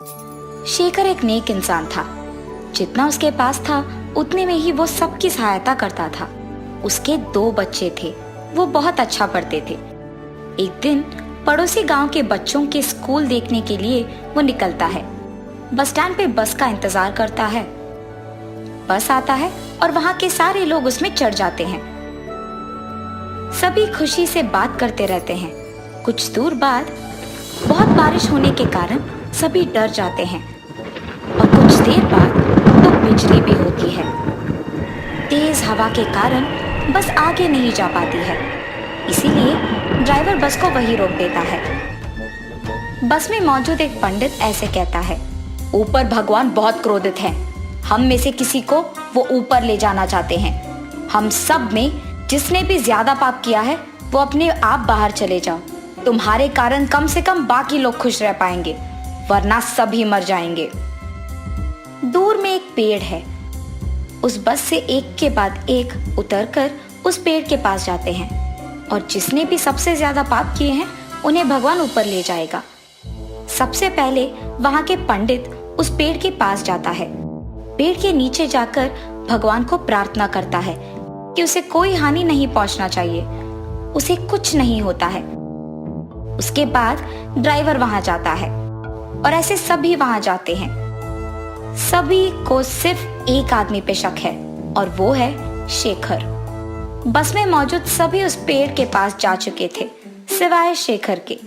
शेखर एक नेक इंसान था। जितना उसके पास था उतने में ही वो सबकी सहायता करता था। उसके 2 बच्चे थे। वो बहुत अच्छा पढ़ते थे। एक दिन पड़ोसी गांव के बच्चों के स्कूल देखने के लिए वो निकलता है। बस स्टैंड पे बस का इंतजार करता है। बस आता है और वहां के सारे लोग उसमें चढ़ जाते हैं। सभी खुशी से बात करते रहते हैं। कुछ दूर बाद बहुत बारिश होने के कारण सभी डर जाते हैं और कुछ देर बाद तो बिजली भी होती है। तेज हवा के कारण बस आगे नहीं जा पाती है, इसीलिए ड्राइवर बस को वहीं रोक देता है। बस में मौजूद एक पंडित ऐसे कहता है, ऊपर भगवान बहुत क्रोधित हैं। हम में से किसी को वो ऊपर ले जाना चाहते हैं। हम सब में जिसने भी ज्यादा पाप किया है वो अपने आप बाहर चले जाओ। तुम्हारे कारण कम से कम बाकी लोग खुश रह पाएंगे, वरना सभी मर जाएंगे। दूर में एक पेड़ है। उस बस से एक के बाद एक उतरकर उस पेड़ के पास जाते हैं और जिसने भी सबसे ज्यादा पाप किए हैं उन्हें भगवान ऊपर ले जाएगा। सबसे पहले वहां के पंडित उस पेड़ के पास जाता है। पेड़ के नीचे जाकर भगवान को प्रार्थना करता है कि उसे कोई हानि नहीं पहुंचना चाहिए, उसे कुछ नहीं होता है। उसके बाद ड्राइवर वहां जाता है और ऐसे सभी वहां जाते हैं। सभी को सिर्फ एक आदमी पे शक है और वो है शेखर। बस में मौजूद सभी उस पेड़ के पास जा चुके थे सिवाय शेखर के,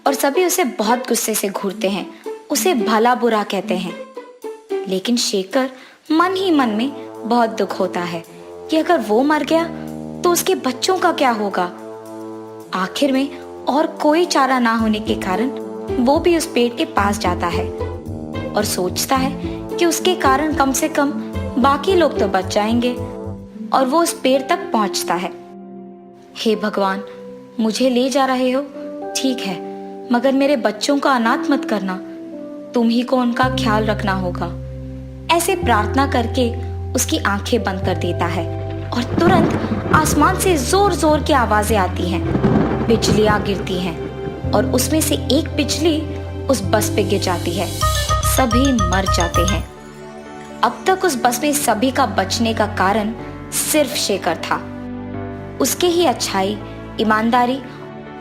और सभी उसे बहुत गुस्से से घूरते हैं, उसे भला बुरा कहते हैं। लेकिन शेखर मन ही मन में बहुत दुख होता है कि अगर वो मर गया तो उसके बच्चों का क्या होगा। आखिर में और कोई चारा ना होने के कारण वो भी उस पेड़ के पास जाता है और सोचता है कि उसके कारण कम से कम बाकी लोग तो बच जाएंगे, और वो उस पेड़ तक पहुंचता है। हे भगवान, मुझे ले जा रहे हो ठीक है, मगर मेरे बच्चों का अनाथ मत करना, तुम ही को उनका ख्याल रखना होगा। ऐसे प्रार्थना करके उसकी आंखें बंद कर देता है और तुरंत आसमान से जोर जोर की आवाजें आती हैं, बिजलियां गिरती हैं और उसमें से एक बिजली उस बस पे गिर जाती है। सभी मर जाते हैं। अब तक उस बस में सभी का बचने का कारण सिर्फ शेखर था। उसके ही अच्छाई, ईमानदारी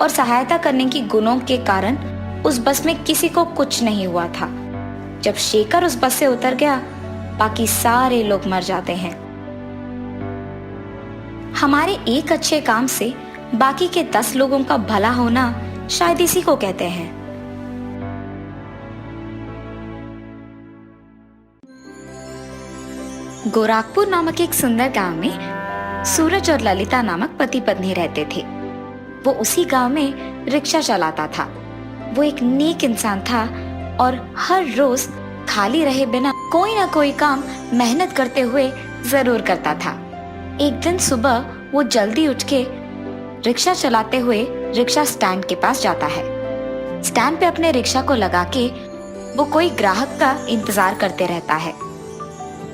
और सहायता करने की गुणों के कारण उस बस में किसी को कुछ नहीं हुआ था। जब शेखर उस बस से उतर गया, बाकी सारे लोग मर जाते हैं। हमारे एक अच्छे काम से बाकी के 10 लोगों का भला होना, शायद इसी को कहते हैं। गोरखपुर नामक एक सुंदर गांव में सूरज और ललिता नामक पति पत्नी रहते थे। वो उसी गांव में रिक्शा चलाता था। वो एक नेक इंसान था और हर रोज खाली रहे बिना कोई ना कोई काम मेहनत करते हुए जरूर करता था। एक दिन सुबह वो जल्दी उठ के रिक्शा चलाते हुए रिक्शा स्टैंड के पास जाता है। स्टैंड पे अपने रिक्शा को लगा के वो कोई ग्राहक का इंतजार करते रहता है।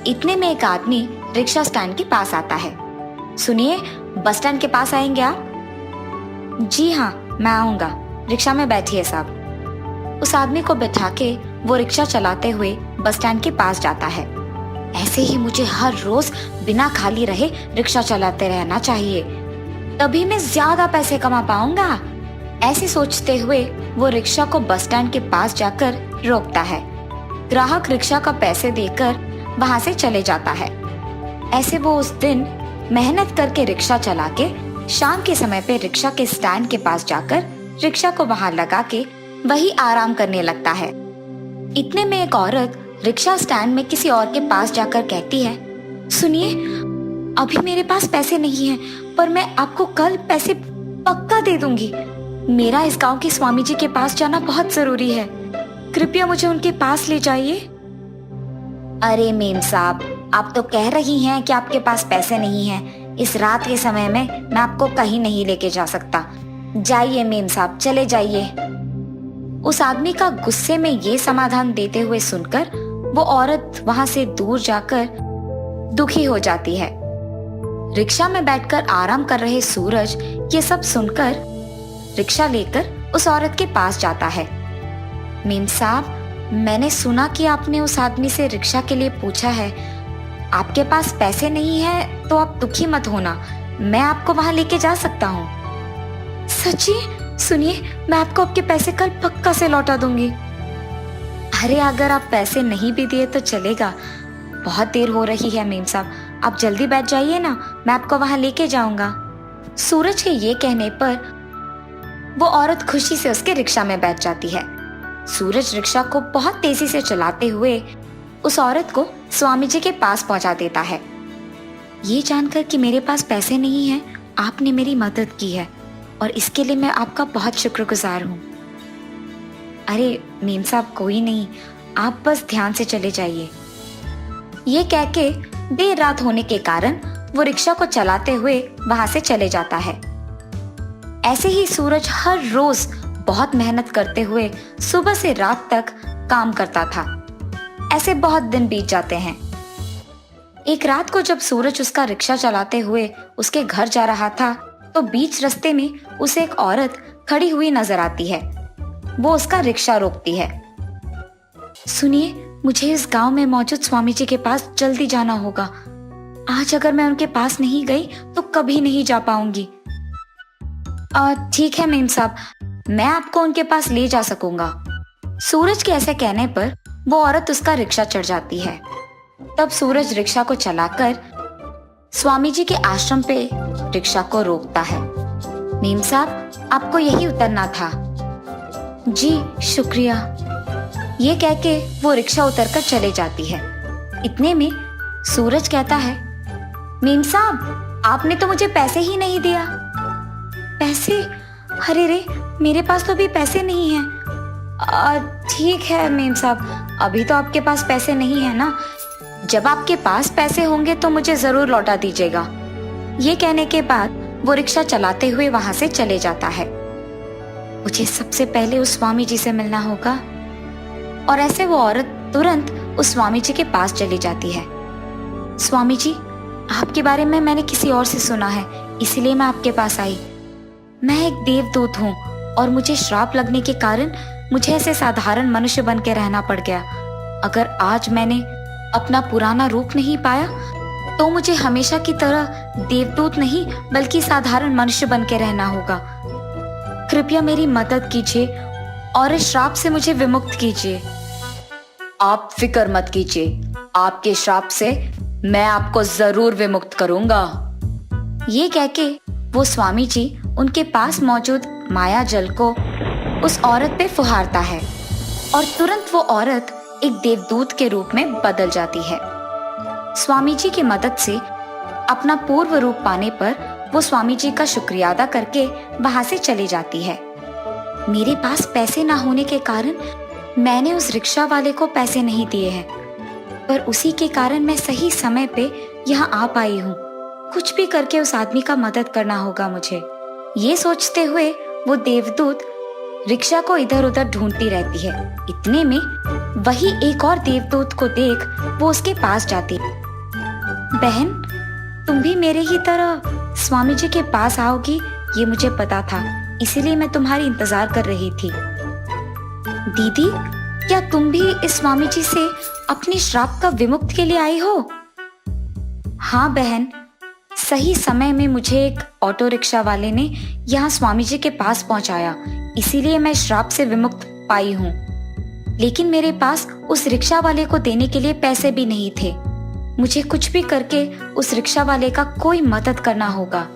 इतने में एक आदमी रिक्शा स्टैंड के पास आता है। सुनिए, बस स्टैंड के पास आएंगे आप? जी हाँ, मैं आऊंगा, रिक्शा में बैठिए साहब। उस आदमी को बैठा के वो रिक्शा चलाते हुए बस स्टैंड के पास जाता है। ऐसे ही मुझे हर रोज बिना खाली रहे रिक्शा चलाते रहना चाहिए, तभी मैं ज्यादा पैसे कमा पाऊंगा। ऐसे सोचते हुए वो रिक्शा को बस स्टैंड के पास जाकर रोकता है। ग्राहक रिक्शा का पैसे देकर वहां से चले जाता है। ऐसे वो उस दिन मेहनत करके रिक्शा चला के शाम के समय पे रिक्शा के स्टैंड के पास जाकर रिक्शा को वहां लगा के वही आराम करने लगता है। इतने में एक औरत रिक्शा स्टैंड में किसी और के पास जाकर कहती है, सुनिए, अभी मेरे पास पैसे नहीं हैं, पर मैं आपको कल पैसे पक्का दे दूंगी। मेरा इस गांव के स्वामी जी के पास जाना बहुत जरूरी है, कृपया मुझे उनके पास ले जाइए। अरे मेम साहब, आप तो कह रही हैं कि आपके पास पैसे नहीं हैं। इस रात के समय में मैं आपको कहीं नहीं लेके जा सकता। जाइए मेम साहब, चले जाइए। उस आदमी का गुस्से में ये समाधान देते हुए सुनकर वो औरत वहां से दूर जाकर दुखी हो जाती है। रिक्शा में बैठकर आराम कर रहे सूरज ये सब सुनकर रिक्शा लेकर उस औरत के पास जाता है। मेम साहब, मैंने सुना कि आपने उस आदमी से रिक्शा के लिए पूछा है। आपके पास पैसे नहीं है तो आप दुखी मत होना, मैं आपको वहां लेके जा सकता हूँ। सच्ची? सुनिए, मैं आपको आपके पैसे कल पक्का से लौटा दूंगी। अरे अगर आप पैसे नहीं भी दिए तो चलेगा, बहुत देर हो रही है मेम साहब, आप जल्दी बैठ जाइए ना, मैं आपको वहां लेके जाऊंगा। सूरज के ये कहने पर वो औरत खुशी से उसके रिक्शा में बैठ जाती है। सूरज रिक्शा को बहुत तेजी से चलाते हुए उस औरत को स्वामी जी के पास पहुंचा देता है। ये जानकर कि मेरे पास पैसे नहीं हैं, आपने मेरी मदद की है और इसके लिए मैं आपका बहुत शुक्रगुजार हूँ। अरे मेम साहब कोई नहीं, आप बस ध्यान से चले जाइए। ये कह के देर रात होने के कारण वो रिक्शा को चलाते हुए वहां से चले जाता है। ऐसे ही सूरज हर रोज बहुत मेहनत करते हुए सुबह से रात तक काम करता था। ऐसे बहुत दिन बीत जाते हैं। एक रात को जब सूरज उसका रिक्शा चलाते हुए उसके घर जा रहा था तो बीच रास्ते में उसे एक औरत खड़ी हुई नजर आती है। वो उसका रिक्शा रोकती है। सुनिए, मुझे इस गांव में मौजूद स्वामी जी के पास जल्दी जाना होगा। आज अगर मैं उनके पास नहीं गई तो कभी नहीं जा पाऊंगी। ठीक है मेम साहब, मैं आपको उनके पास ले जा सकूंगा। सूरज के ऐसे कहने पर वो औरत उसका रिक्शा चढ़ जाती है। तब सूरज रिक्शा को चलाकर स्वामी जी के आश्रम पे रिक्शा को रोकता है। मेम साहब, आपको यही उतरना था। जी शुक्रिया। ये कह के वो रिक्शा उतरकर चले जाती है। इतने में सूरज कहता है, मेम साहब आपने तो मुझे पैसे ही नहीं दिया। पैसे? अरे रे, मेरे पास तो अभी पैसे नहीं हैं। ठीक है मेम साहब, अभी तो आपके पास पैसे नहीं है ना, जब आपके पास पैसे होंगे तो मुझे जरूर लौटा दीजिएगा। ये कहने के बाद वो रिक्शा चलाते हुए वहां से चले जाता है। मुझे सबसे पहले उस स्वामी जी से मिलना होगा। और ऐसे वो औरत तुरंत उस स्वामी जी के पास चली जाती है। स्वामी जी, आपके बारे में मैंने किसी और से सुना है, इसीलिए मैं आपके पास आई। मैं एक देवदूत हूँ और मुझे श्राप लगने के कारण मुझे ऐसे साधारण मनुष्य बन के रहना पड़ गया। अगर आज मैंने अपना पुराना रूप नहीं पाया तो मुझे हमेशा की तरह देवदूत नहीं बल्कि साधारण मनुष्य बन के रहना होगा। कृपया मेरी मदद कीजिए और इस श्राप से मुझे विमुक्त कीजिए। आप फिक्र मत कीजिए, आपके श्राप से मैं आपको जरूर विमुक्त करूंगा। ये कह के वो स्वामी जी उनके पास मौजूद माया जल को उस औरत पे फुहारता है और तुरंत वो औरत एक देवदूत के रूप में बदल जाती है। स्वामी जी की मदद से अपना पूर्व रूप पाने पर वो स्वामी जी का शुक्रिया अदा करके वहां से चली जाती है। मेरे पास पैसे ना होने के कारण मैंने उस रिक्शा वाले को पैसे नहीं दिए हैं, पर उसी के कारण मैं सही समय पे यहाँ आ पाई हूँ। कुछ भी करके उस आदमी का मदद करना होगा मुझे। ये सोचते हुए वो देवदूत रिक्शा को इधर उधर ढूंढती रहती है। इतने में वही एक और देवदूत को देख वो उसके पास जाती है। बहन, तुम भी मेरे ही तरह स्वामी जी के पास आओगी ये मुझे पता था, इसीलिए मैं तुम्हारी इंतजार कर रही थी। दीदी, क्या तुम भी इस स्वामी जी से अपनी श्राप का विमुक्त के लिए आई हो? हाँ बहन, सही समय में मुझे एक ऑटो रिक्शा वाले ने यहाँ स्वामी जी के पास पहुंचाया, इसीलिए मैं श्राप से विमुक्त पाई हूँ। लेकिन मेरे पास उस रिक्शा वाले को देने के लिए पैसे भी नहीं थे। मुझे कुछ भी करके उस रिक्शा वाले का कोई मदद करना होगा,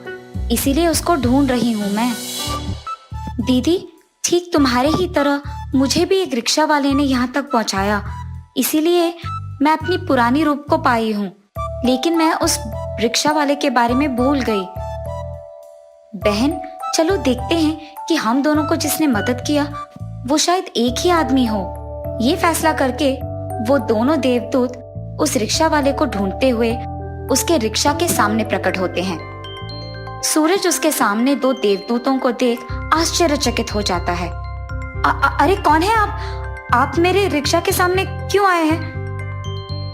इसीलिए उसको ढूंढ रही हूँ मैं। दीदी, ठीक तुम्हारे ही तरह मुझे भी एक रिक्शा वाले ने यहाँ तक पहुँचाया, इसीलिए मैं अपनी पुरानी रूप को पाई हूँ, लेकिन मैं उस रिक्शा वाले के बारे में भूल गई। बहन, चलो देखते हैं कि हम दोनों को जिसने मदद किया वो शायद एक ही आदमी हो। ये फैसला करके वो दोनों देवदूत उस रिक्शा वाले को ढूंढते हुए उसके रिक्शा के सामने प्रकट होते हैं। सूरज उसके सामने दो देवदूतों को देख आश्चर्यचकित हो जाता है। अरे कौन है आप मेरे रिक्शा के सामने क्यों आए हैं?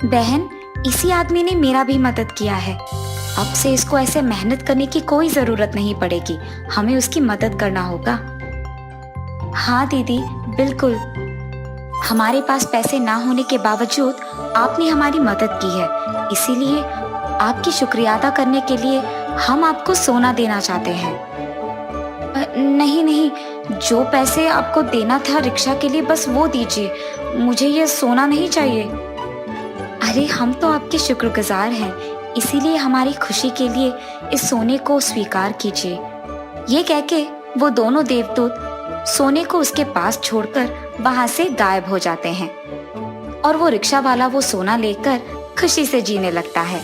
बहन, इसी आदमी ने मेरा भी मदद किया है। अब से इसको ऐसे मेहनत करने की कोई जरूरत नहीं पड़ेगी, हमें उसकी मदद करना होगा। हाँ दीदी, बिल्कुल। हमारे पास पैसे ना होने के बावजूद आपने हमारी मदद की है, इसीलिए आपकी शुक्रिया अदा करने के लिए हम आपको सोना देना चाहते हैं। नहीं नहीं, जो पैसे आपको देना था रिक्शा के लिए बस वो दीजिए, मुझे ये सोना नहीं चाहिए। अरे हम तो आपके शुक्रगुजार हैं, इसीलिए हमारी खुशी के लिए इस सोने को स्वीकार कीजिए। ये कह के वो दोनों देवदूत सोने को उसके पास छोड़कर वहां से गायब हो जाते हैं और वो रिक्शा वाला वो सोना लेकर खुशी से जीने लगता है।